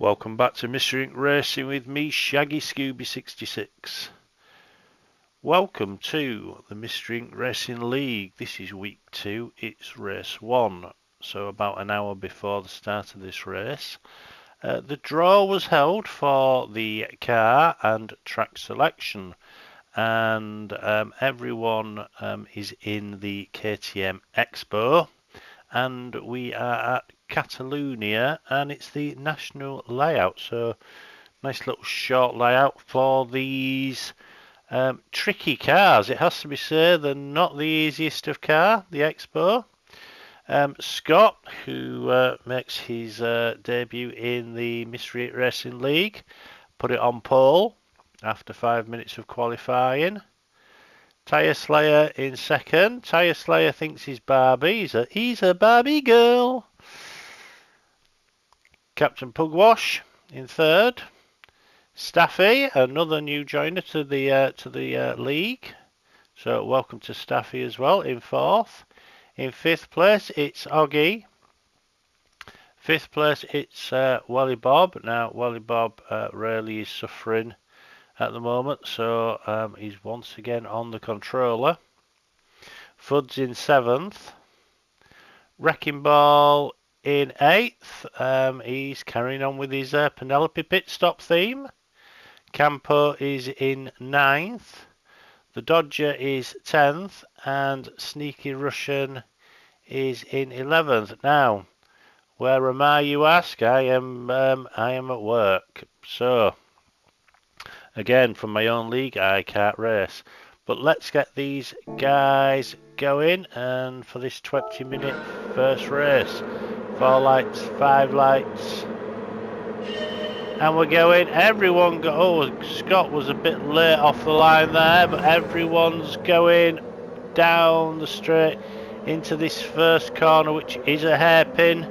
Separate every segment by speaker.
Speaker 1: Welcome back to Mystery Inc. Racing with me, Shaggy Scooby 66. Welcome to the Mystery Inc. Racing League. This is week 2, it's race 1. So about an hour before the start of this race. The draw was held for the car and track selection. And everyone is in the KTM Expo. And we are at Catalunia, and it's the national layout, so nice little short layout for these tricky cars. It has to be said, they're not the easiest of car, the Expo. Scott, who makes his debut in the Mystery Racing League, put it on pole after 5 minutes of qualifying. Tyre Slayer in second. Tyre Slayer thinks he's Barbie. He's a Barbie girl. Captain Pugwash in third. Staffy, another new joiner to the league. So welcome to Staffy as well in fourth. In fifth place it's Oggy. Fifth place it's Wally Bob. Now Wally Bob really is suffering at the moment, so he's once again on the controller. Fudd's in seventh. Wrecking Ball in eighth. He's carrying on with his Penelope pit stop theme. Campo is in ninth. The Dodger is 10th, and Sneaky Russian is in 11th. Now, where am I, you ask? I am at work. So again, from my own league, I can't race. But let's get these guys going, and for this 20-minute first race. 4 lights, 5 lights. And we're going. Everyone go. Oh, Scott was a bit late off the line there, but everyone's going down the straight into this first corner, which is a hairpin.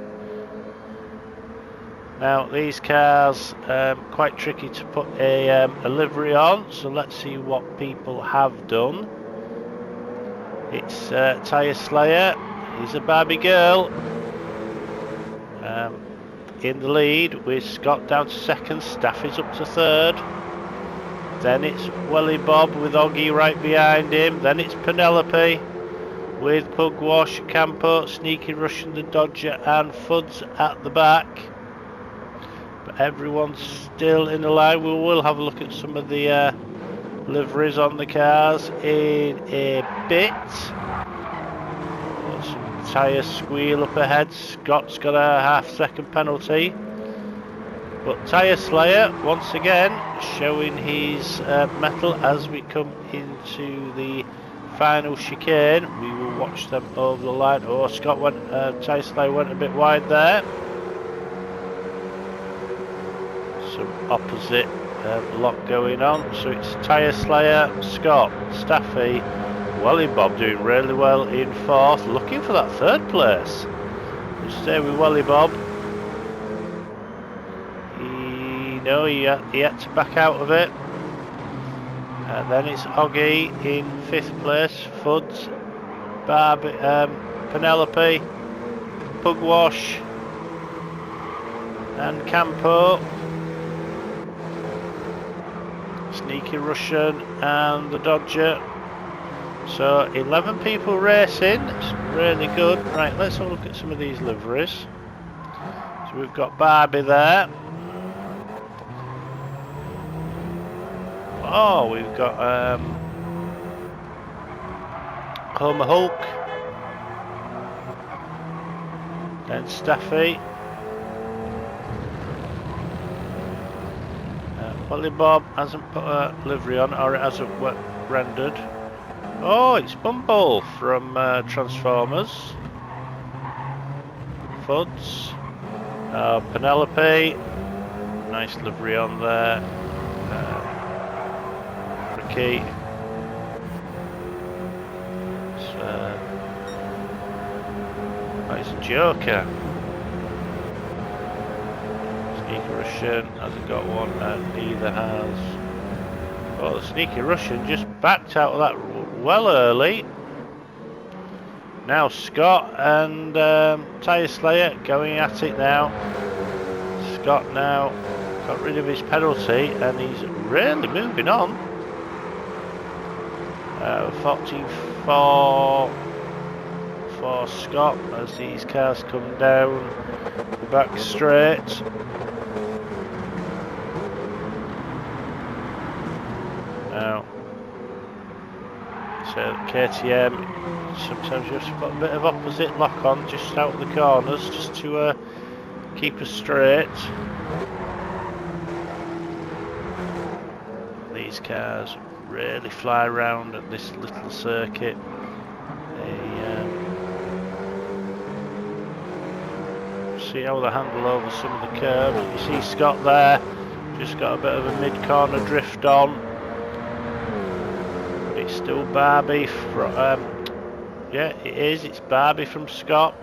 Speaker 1: Now these cars quite tricky to put a livery on, so let's see what people have done. It's Tyre Slayer. He's a Barbie girl. In the lead with Scott down to second. Staffy's up to third. Then it's Welly Bob with Oggy right behind him. Then it's Penelope with Pugwash, Campo, Sneaky Russian, the Dodger, and Fuds at the back. But everyone's still in the line. We will have a look at some of the liveries on the cars in a bit. Some tyre squeal up ahead. Scott's got a half-second penalty. But Tyre Slayer, once again, showing his mettle as we come into the final chicane. We will watch them over the line. Oh, Tyre Slayer went a bit wide there. Some opposite lot going on. So it's Tyre Slayer, Scott, Staffy, Welly Bob doing really well in fourth, looking for that third place. We'll stay with Welly Bob. He had to back out of it. And then it's Oggy in fifth place, Fuds, Barbie, Penelope, Pugwash, and Campo. Sneaky Russian and the Dodger. So 11 people racing. It's really good. Right, let's have a look at some of these liveries. So we've got Barbie there. Oh, we've got Homer Hulk. Then Staffy. Welly Bob hasn't put a livery on, or it hasn't rendered. Oh, it's Bumble from Transformers. Fuds. Penelope. Nice livery on there. Ricky. It's Joker. Sneaky Russian hasn't got one, and neither has. Well, the Sneaky Russian just backed out of that well early. Now Scott and Tyre Slayer going at it now. Scott now got rid of his penalty and he's really moving on. 14-4 for Scott as these cars come down the back straight. Now, so KTM, sometimes you have to put a bit of opposite lock on just out of the corners just to keep us straight. These cars really fly around at this little circuit. They see how they handle over some of the curves. You see Scott there, just got a bit of a mid-corner drift on. But it's still Barbie from, yeah it is, it's Barbie from Scott.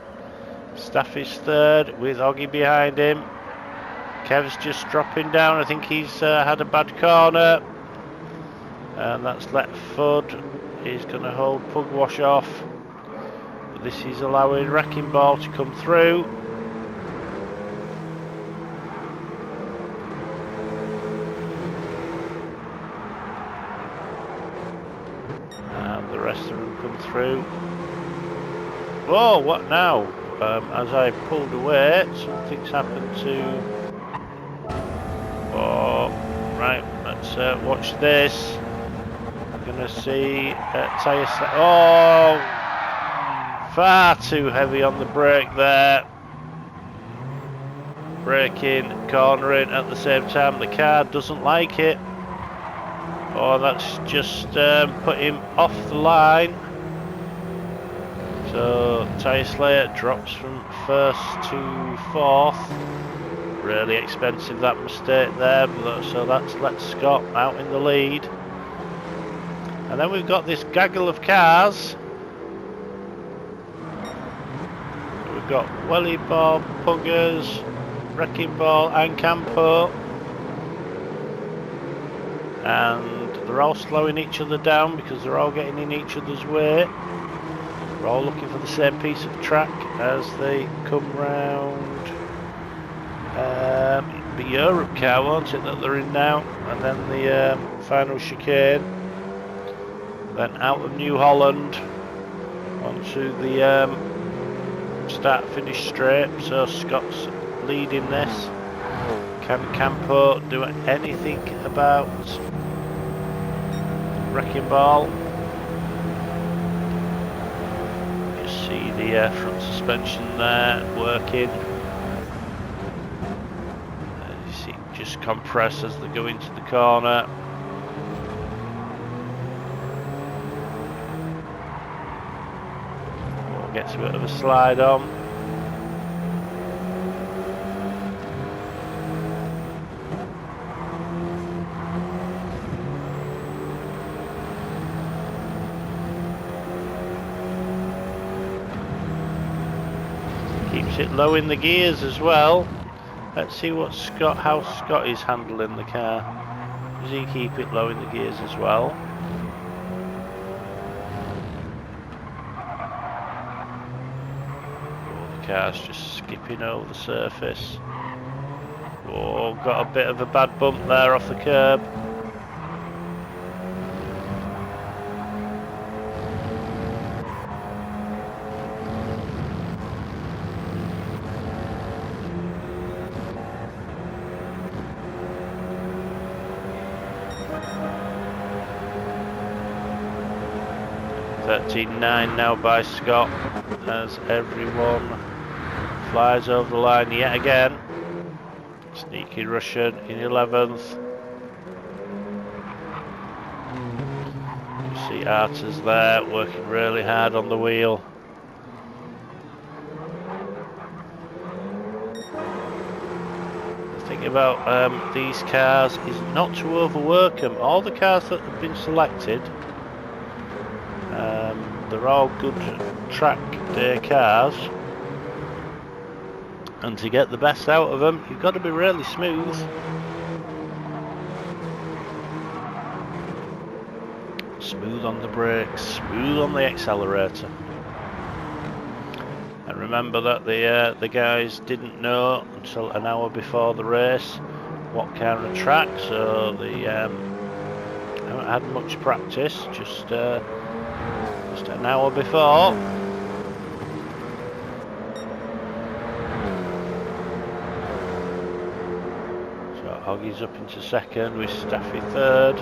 Speaker 1: Staffy's third with Oggy behind him. Kev's just dropping down, I think he's had a bad corner. And that's let Fudd. He's going to hold Pugwash off. But this is allowing Wrecking Ball to come through. And the rest of them come through. Whoa, what now? As I pulled away, something's happened to... Oh, right, let's watch this. Gonna see tyre slip. Oh, far too heavy on the brake there. Braking, cornering at the same time. The car doesn't like it. Oh, that's just put him off the line. So tyre slayer drops from first to fourth. Really expensive, that mistake there. So that's let Scott out in the lead. And then we've got this gaggle of cars. We've got Welly Bob, Puggers, Wrecking Ball and Campo. And they're all slowing each other down because they're all getting in each other's way. They're all looking for the same piece of track as they come round. The Europe car, won't it, that they're in now? And then the final chicane. Then out of New Holland onto the start-finish straight. So Scott's leading this. Can Campo do anything about Wrecking Ball? You see the front suspension there working. You see it just compress as they go into the corner. Gets a bit of a slide on. Keeps it low in the gears as well. Let's see what how Scott is handling the car. Does he keep it low in the gears as well? Car's just skipping over the surface. Oh, got a bit of a bad bump there off the curb. .13.9 now by Scott as everyone flies over the line yet again. Sneaky Russian in 11th. You see Arters there working really hard on the wheel. The thing about these cars is not to overwork them. All the cars that have been selected, they're all good track day cars. And to get the best out of them, you've got to be really smooth. Smooth on the brakes, smooth on the accelerator. And remember that the guys didn't know until an hour before the race what kind of track, so they haven't had much practice, just an hour before. So Hoggy's up into second with Staffy third.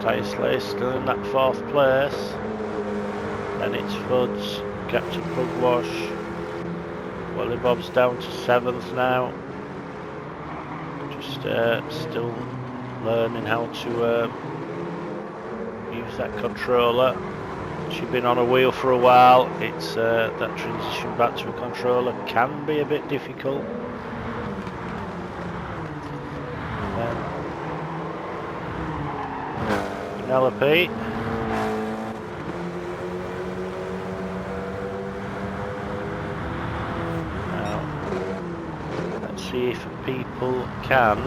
Speaker 1: Tyre Slayer still in that fourth place. Then it's Fuds, Captain Pugwash. Willie Bob's down to seventh now. Just still learning how to use that controller. She's been on a wheel for a while. It's that transition back to a controller can be a bit difficult. Penelope. Now, let's see if people can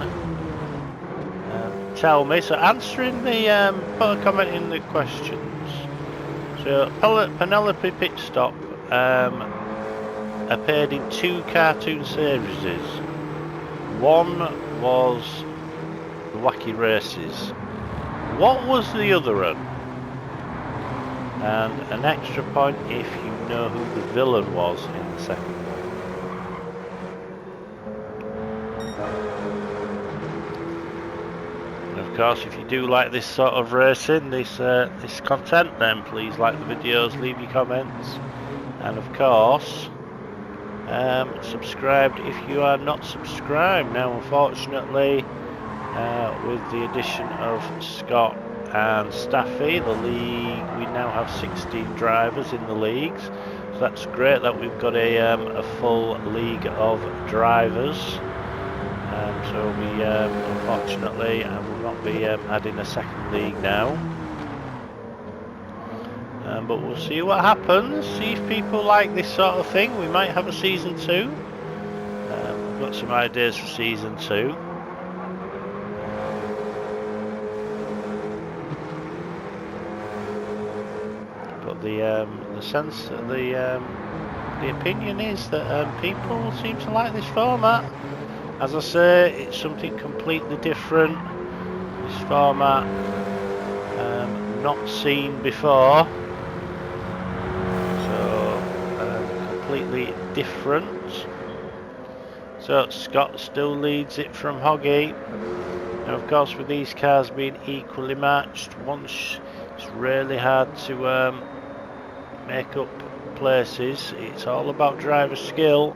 Speaker 1: tell me. So answering the put a comment in the questions. So Penelope Pitstop appeared in 2 cartoon series. One was the Wacky Races. What was the other one? And an extra point if you know who the villain was in the second one. And of course, if you do like this sort of racing, this content, then please like the videos, leave your comments, and of course, subscribe if you are not subscribed. Now, unfortunately, with the addition of Scott and Staffy, the league, we now have 16 drivers in the leagues, so that's great that we've got a full league of drivers. So we unfortunately will not be adding a second league now, but we'll see what happens, see if people like this sort of thing. We might have a season 2. I've got some ideas for season 2. The sense, the opinion is that people seem to like this format. As I say, it's something completely different. This format, not seen before, so completely different. So Scott still leads it from Hoggy. Now, of course, with these cars being equally matched, once it's really hard to make up places. It's all about driver skill.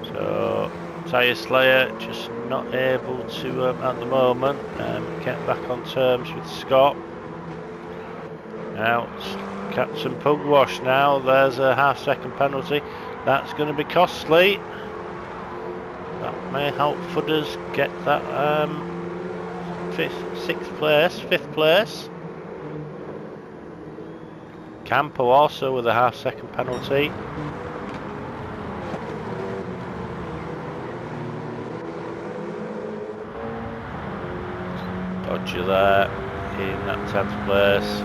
Speaker 1: So Tyre Slayer just not able to at the moment get back on terms with Scott. Now it's Captain Pugwash. Now there's a half-second penalty. That's going to be costly. That may help Fudders get that fifth place. Campo also with a half-second penalty. Dodger there in that 10th place.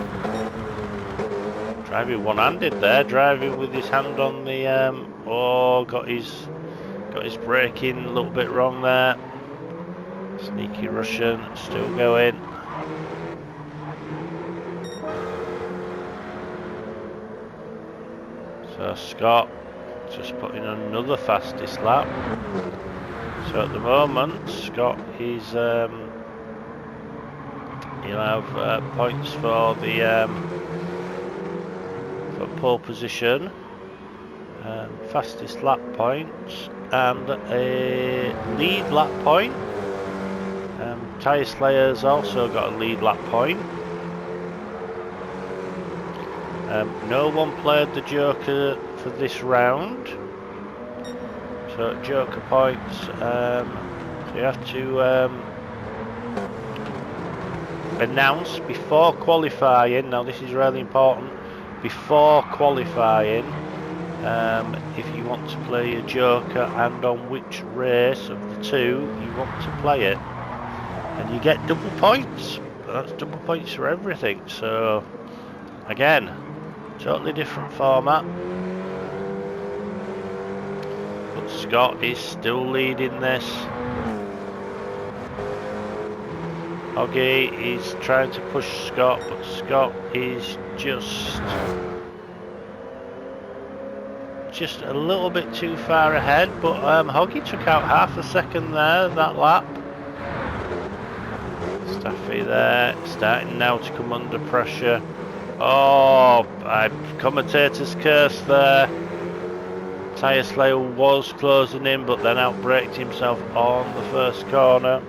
Speaker 1: Driving one-handed there, driving with his hand on the got his braking a little bit wrong there. Sneaky Russian, still going. So Scott just put in another fastest lap. So at the moment, Scott is he'll have points for the for pole position, fastest lap points, and a lead lap point. Tyre Slayer's also got a lead lap point. No one played the Joker for this round, so Joker points. So you have to announce before qualifying. Now this is really important. Before qualifying, if you want to play a Joker and on which race of the two you want to play it. And you get double points. That's double points for everything. So Again, totally different format. But Scott is still leading this. Hoggy is trying to push Scott, but Scott is just a little bit too far ahead. But Hoggy took out half a second there, that lap. Staffy there, starting now to come under pressure. Oh, commentator's curse there. Tyre Slayer was closing in, but then outbraked himself on the first corner.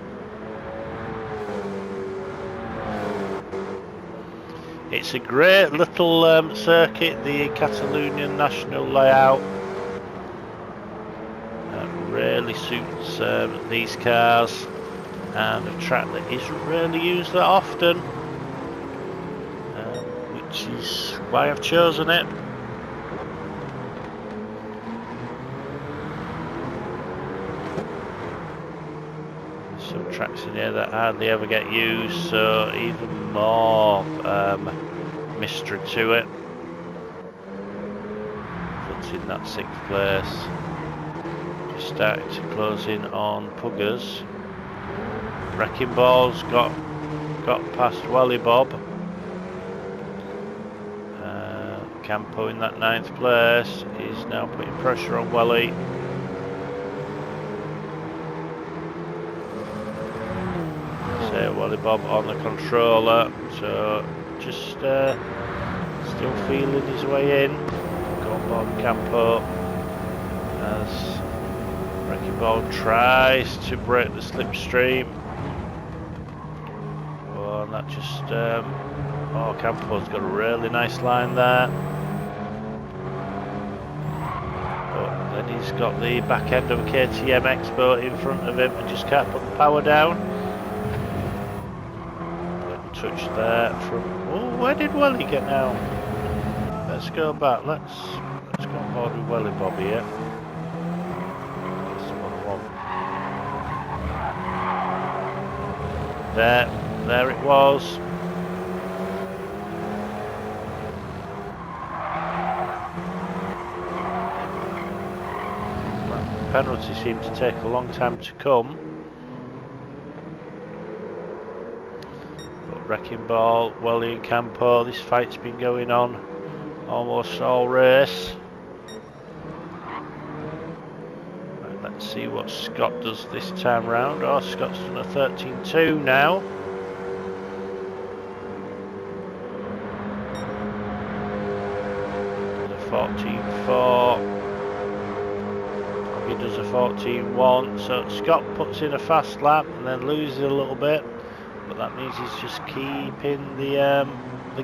Speaker 1: It's a great little circuit, the Catalunya national layout. Really suits these cars, and a track that isn't really used that often, which is why I've chosen it. Some tracks in here that hardly ever get used, so even more mystery to it. Puts in that 6th place. Just starting to close in on Puggers. Wrecking Ball's got past Welly Bob. Campo in that 9th place is now putting pressure on Welly. Welly Bob on the controller, so just still feeling his way in. Go on board Campo as Wrecking Ball tries to break the slipstream. Oh, and that just oh, Campo's got a really nice line there. But then he's got the back end of a KTM Expo in front of him and just can't put the power down. Touch there from. Oh, where did Welly get now? Let's go back. Let's go on board with Welly Bob here. There it was. The penalty seemed to take a long time to come. Wrecking Ball, Welly and Campo, this fight's been going on almost all race. Right, let's see what Scott does this time round. Oh, Scott's done a 13.2 now. Does a 14.4. He does a 14.1. So Scott puts in a fast lap and then loses a little bit. But that means he's just keeping the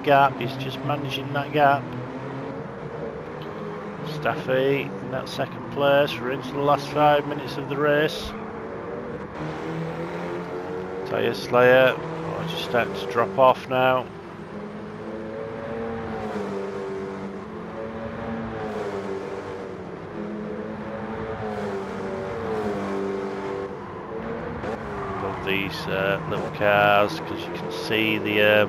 Speaker 1: gap. He's just managing that gap. Staffy in that 2nd place. We're into the last 5 minutes of the race. Tyre Slayer just starting to drop off now. These little cars, because you can see the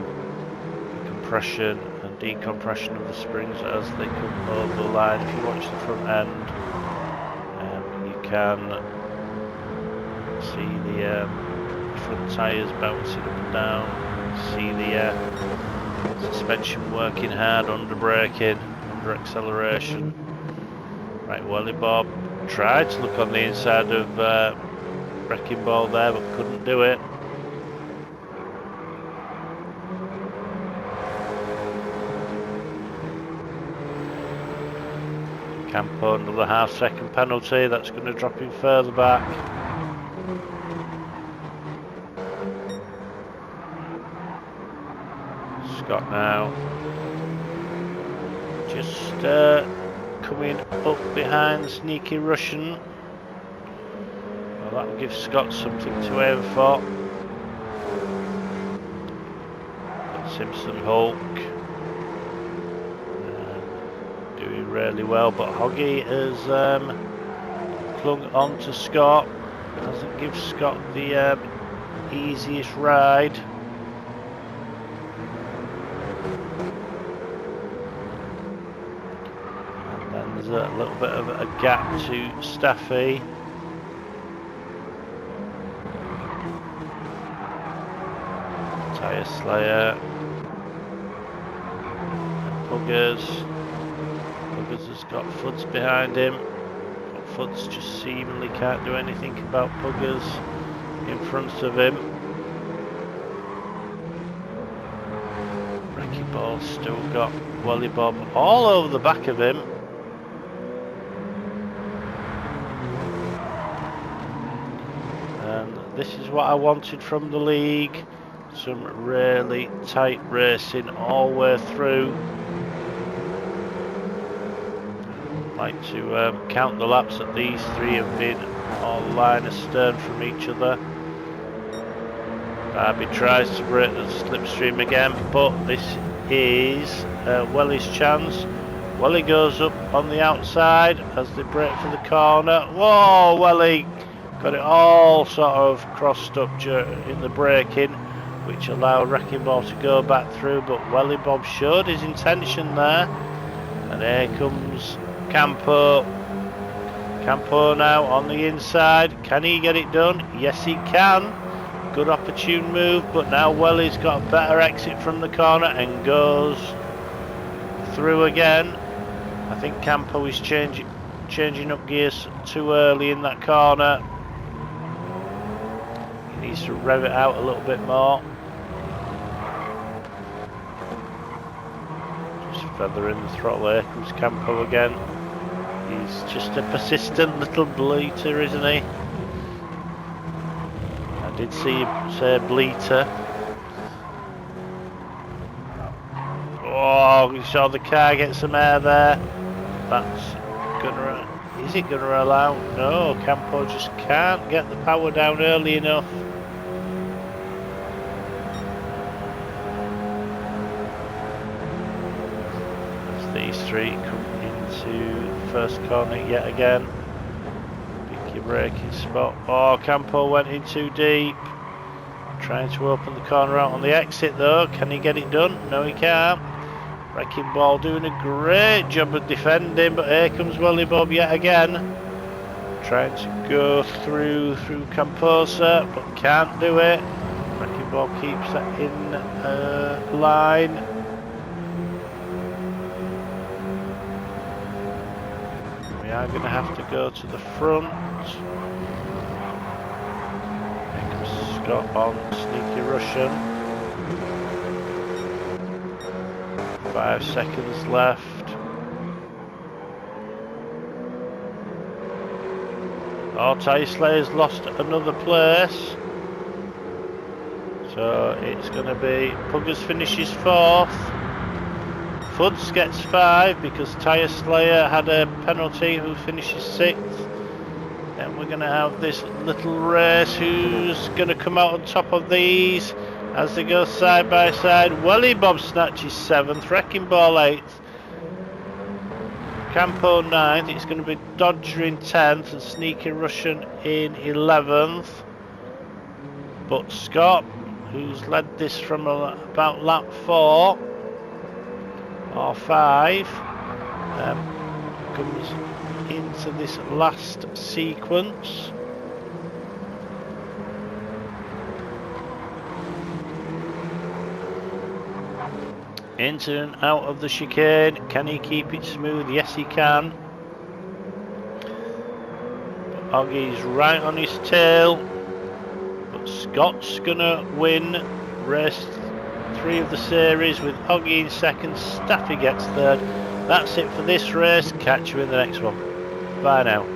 Speaker 1: compression and decompression of the springs as they come over the line. If you watch the front end, you can see the front tyres bouncing up and down. See the suspension working hard under braking, under acceleration. Right, Welly Bob tried to look on the inside of Wrecking Ball there, but couldn't do it. Campo, another half-second penalty. That's going to drop him further back. Scott now just coming up behind Sneaky Russian. That'll give Scott something to aim for. But Simpson Hulk doing really well, but Hoggy has clung on to Scott. Doesn't give Scott the easiest ride. a little bit of a gap to Staffy. Tyre Slayer. Puggers. Puggers has got Fuds behind him. But Fuds just seemingly can't do anything about Puggers in front of him. Wrecking Ball's still got Welly Bob all over the back of him. And this is what I wanted from the league. Some really tight racing all the way through. I'd like to count the laps that these three have been all line astern from each other. Darby tries to break the slipstream again, but this is Welly's chance. Welly goes up on the outside as they break for the corner. Whoa, Welly got it all sort of crossed up in the braking, which allowed Wrecking Ball to go back through, but Welly Bob showed his intention there. And here comes Campo. Campo now on the inside. Can he get it done? Yes, he can. Good opportune move, but now Welly's got a better exit from the corner and goes through again. I think Campo is changing up gears too early in that corner. He needs to rev it out a little bit more. Just feathering the throttle. Here comes Campo again. He's just a persistent little bleater, isn't he? I did see him say bleater. Oh, you saw the car get some air there. That's gonna... Is it gonna allow? No, Campo just can't get the power down early enough. As these three come into the first corner yet again. Pick your braking spot. Oh, Campo went in too deep. Trying to open the corner out on the exit though. Can he get it done? No, he can't. Wrecking Ball doing a great job of defending, but here comes Welly Bob yet again. Trying to go through Camposa, but can't do it. Wrecking Ball keeps that in line. We are going to have to go to the front. Here comes Scott on Sneaky Russian. 5 seconds left. Oh, Tyre Slayer's lost another place. So it's going to be Puggers finishes 4th. Fuds gets 5 because Tyre Slayer had a penalty, who finishes 6th. Then we're going to have this little race. Who's going to come out on top of these? As they go side by side, Welly Bob snatches 7th, Wrecking Ball 8th, Campo 9th, it's going to be Dodger in 10th and Sneaky Russian in 11th. But Scott, who's led this from about lap 4 or 5, comes into this last sequence. Into and out of the chicane. Can he keep it smooth? Yes, he can. But Oggie's right on his tail. But Scott's gonna win race 3 of the series with Oggie in 2nd. Staffy gets 3rd. That's it for this race. Catch you in the next one. Bye now.